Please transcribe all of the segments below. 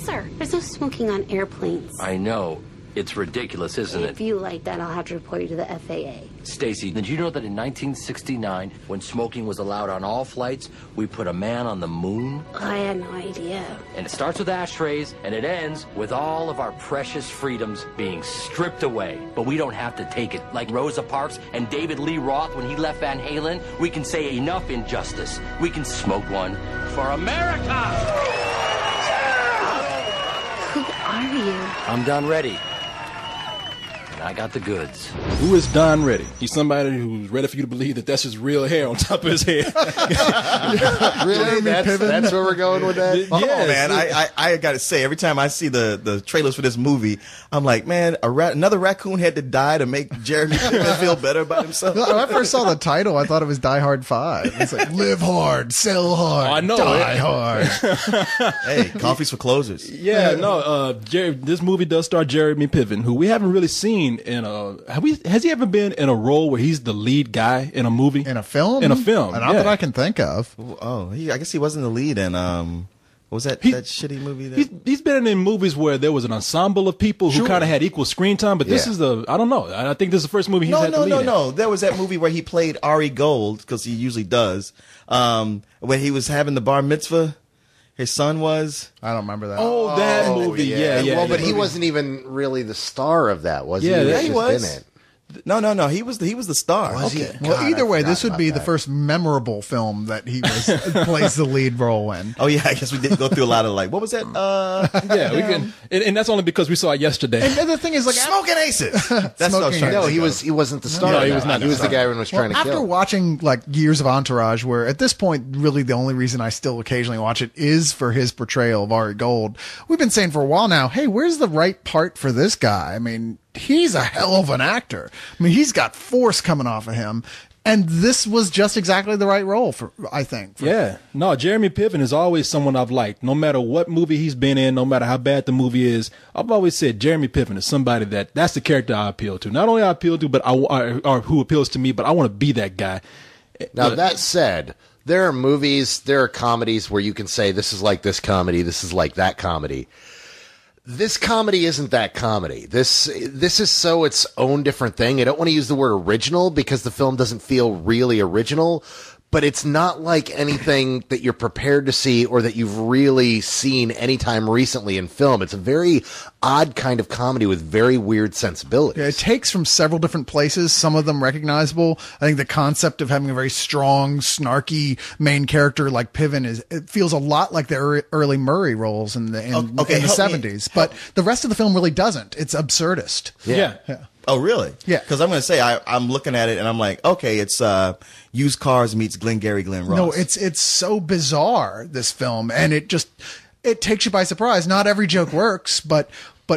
sir, there's no smoking on airplanes. I know. It's ridiculous, isn't it? If you like that, I'll have to report you to the FAA. Stacy, did you know that in 1969, when smoking was allowed on all flights, we put a man on the moon? I had no idea. And it starts with ashtrays, and it ends with all of our precious freedoms being stripped away. But we don't have to take it. Like Rosa Parks and David Lee Roth when he left Van Halen, we can say enough injustice. We can smoke one for America! Who are you? I'm done ready. I got the goods. Who is Don Reddy? He's somebody who's ready for you to believe that that's his real hair on top of his head. Really? That's where we're going with that? Oh, man, I got to say, every time I see the trailers for this movie, I'm like, man, another raccoon had to die to make Jeremy Piven feel better about himself. When I first saw the title, I thought it was Die Hard 5. It's like, live hard, sell hard, I know die it. hard. Hey, coffee's for closers. Yeah, no, this movie does star Jeremy Piven, who we haven't really seen in has he ever been in a role where he's the lead guy in a movie? In a film? In a film. Not that I can think of. Oh, I guess he wasn't the lead in, what was that shitty movie? He's been in movies where there was an ensemble of people who kind of had equal screen time, but this is I don't know. I think this is the first movie he's had to lead in. No. There was that movie where he played Ari Gold, because he usually does, where he was having the bar mitzvah. His son was. I don't remember that. Oh, that movie. Yeah. Well, but he wasn't even really the star of that, was he? Yeah, he was. In it. No. He was the star. Was he? Well, either way, this would be that. the first memorable film that he plays the lead role in. Oh yeah, I guess we did go through a lot of what was that? Yeah, we can, and that's only because we saw it yesterday. And the thing is, like, Smoking Aces. That's Smoking no, he wasn't the star. No, he was not. He was the guy everyone was trying to after kill. watching like years of Entourage, where at this point, really the only reason I still occasionally watch it is for his portrayal of Ari Gold. We've been saying for a while now, hey, where's the right part for this guy? I mean, he's a hell of an actor. I mean, he's got force coming off of him. And this was just exactly the right role I think. Yeah. No, Jeremy Piven is always someone I've liked. No matter what movie he's been in, no matter how bad the movie is, I've always said Jeremy Piven is somebody that's the character I appeal to. Not only I appeal to, but or who appeals to me, but I want to be that guy. Now, that said, there are movies, there are comedies where you can say this is like this comedy, this is like that comedy. This comedy isn't that comedy. This is so its own different thing. I don't want to use the word original because the film doesn't feel really original, but it's not like anything that you're prepared to see or that you've really seen anytime recently in film. It's a very odd kind of comedy with very weird sensibilities. Yeah, it takes from several different places, some of them recognizable. I think the concept of having a very strong, snarky main character like Piven it feels a lot like the early Murray roles in the 70s. But the rest of the film really doesn't. It's absurdist. Yeah. Oh, really? Yeah. Because I'm going to say, I'm looking at it and I'm like, okay, it's Used Cars meets Glengarry Glen Ross. No, it's so bizarre, this film, and it takes you by surprise. Not every joke works, but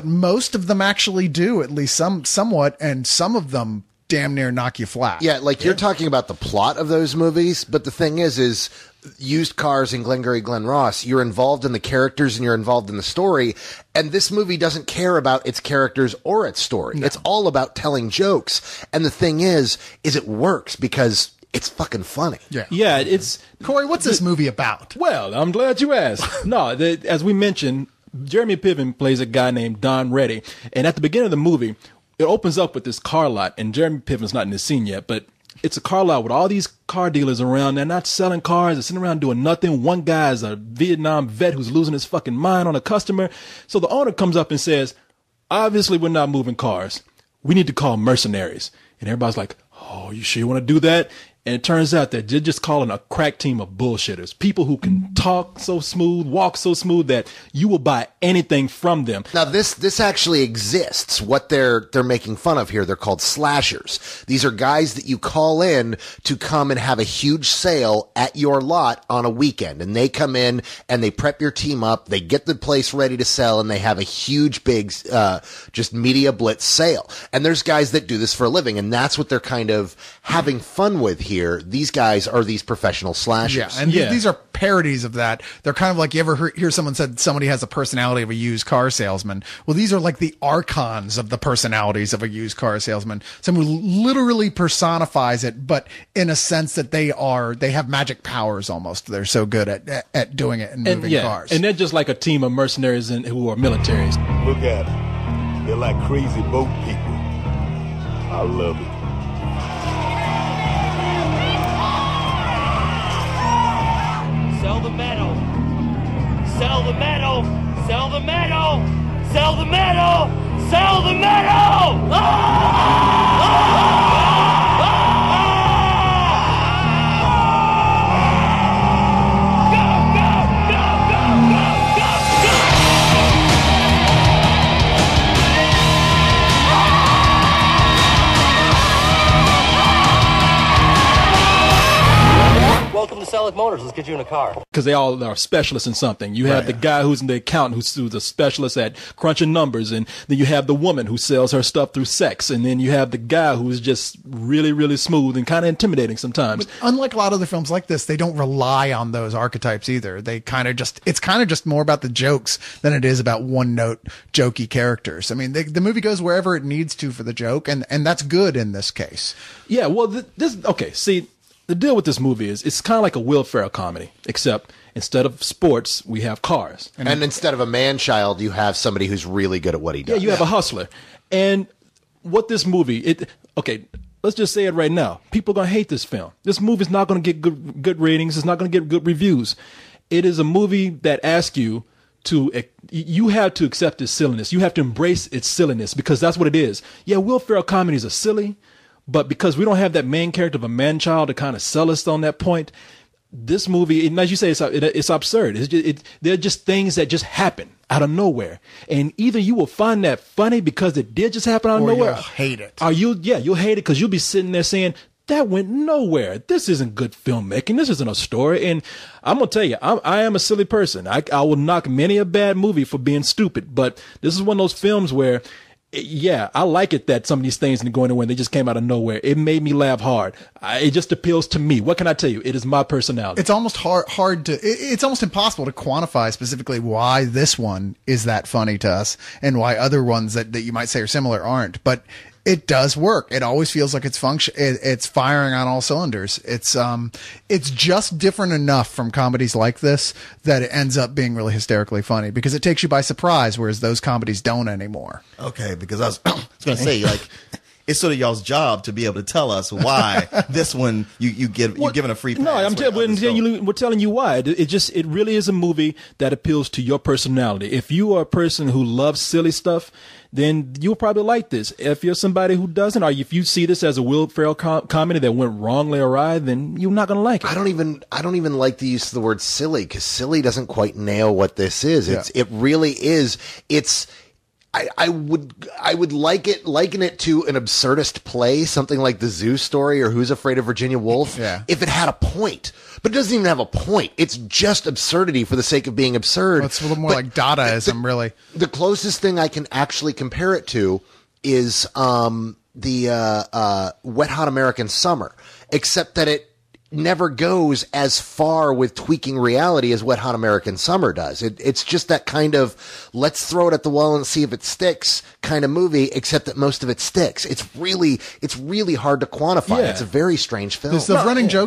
most of them actually do, at least somewhat, and some of them damn near knock you flat. Yeah, you're talking about the plot of those movies, but the thing is Used Cars and Glengarry Glen Ross, you're involved in the characters and you're involved in the story, and this movie doesn't care about its characters or its story. No. It's all about telling jokes, and the thing is it works because it's fucking funny. Yeah, it's... Corey, what's this movie about? Well, I'm glad you asked. No, as we mentioned, Jeremy Piven plays a guy named Don Reddy, and at the beginning of the movie, it opens up with this car lot, and Jeremy Piven's not in the scene yet, but it's a car lot with all these car dealers around. They're not selling cars. They're sitting around doing nothing. One guy is a Vietnam vet who's losing his fucking mind on a customer. So the owner comes up and says, obviously we're not moving cars. We need to call mercenaries. And everybody's like, oh, you sure you want to do that? And it turns out that they're just calling a crack team of bullshitters. People who can talk so smooth, walk so smooth that you will buy anything from them. Now, this actually exists. What they're making fun of here, they're called slashers. These are guys that you call in to come and have a huge sale at your lot on a weekend. And they come in and they prep your team up. They get the place ready to sell and they have a huge, big, just media blitz sale. And there's guys that do this for a living. And that's what they're kind of having fun with here. here. These guys are these professional slashers. Yeah, and these are parodies of that. They're kind of like, you ever hear someone said somebody has a personality of a used car salesman. Well, these are like the archons of the personalities of a used car salesman. Someone who literally personifies it, but in a sense that they have magic powers almost. They're so good at doing it and moving cars. And they're just like a team of mercenaries who are militaries. Look at them. They're like crazy boat people. I love it. Sell the metal. Sell the metal. Sell the metal. Sell the metal. Sell the metal. Welcome to Selleck Motors. Let's get you in a car. Because they all are specialists in something. You have the guy who's the accountant who's a specialist at crunching numbers, and then you have the woman who sells her stuff through sex, and then you have the guy who's just really, really smooth and kind of intimidating sometimes. But unlike a lot of other films like this, they don't rely on those archetypes either. They it's kind of just more about the jokes than it is about one-note jokey characters. I mean, the movie goes wherever it needs to for the joke, and that's good in this case. Yeah, well, see, the deal with this movie is it's kind of like a Will Ferrell comedy, except instead of sports, we have cars. And instead of a man-child, you have somebody who's really good at what he does. Yeah, you have a hustler. And what this movie, let's just say it right now. People are going to hate this film. This movie's not going to get good ratings. It's not going to get good reviews. It is a movie that asks you have to accept its silliness. You have to embrace its silliness because that's what it is. Yeah, Will Ferrell comedies are silly. But because we don't have that main character of a man-child to kind of sell us on that point, this movie, and as you say, it's absurd. They're just things that just happen out of nowhere. And either you will find that funny because it did just happen out of nowhere. Or you'll hate it. You'll hate it because you'll be sitting there saying, that went nowhere. This isn't good filmmaking. This isn't a story. And I'm going to tell you, I am a silly person. I will knock many a bad movie for being stupid. But this is one of those films where, yeah, I like it that some of these things didn't go anywhere. They just came out of nowhere. It made me laugh hard. It just appeals to me. What can I tell you? It is my personality. It's almost it's almost impossible to quantify specifically why this one is that funny to us and why other ones that you might say are similar aren't. But it does work. It always feels like it's firing on all cylinders. It's just different enough from comedies like this that it ends up being really hysterically funny because it takes you by surprise, whereas those comedies don't anymore. Okay, because I was going to say, like, it's sort of y'all's job to be able to tell us why this one you're given a free pass. No, we're telling you why. It really is a movie that appeals to your personality. If you are a person who loves silly stuff, then you'll probably like this. If you're somebody who doesn't, or if you see this as a Will Ferrell comedy that went wrongly awry, then you're not going to like it. I don't even like the use of the word silly because silly doesn't quite nail what this is. Yeah. It really is. I would liken it to an absurdist play, something like The Zoo Story or Who's Afraid of Virginia Woolf, if it had a point. But it doesn't even have a point. It's just absurdity for the sake of being absurd. Well, it's a little more like Dadaism, really. The closest thing I can actually compare it to is the Wet Hot American Summer, except that it never goes as far with tweaking reality as Wet Hot American Summer does. It's just that kind of let's throw it at the wall and see if it sticks kind of movie, except that most of it sticks. It's really hard to quantify. Yeah. It's a very strange film. There's the running joke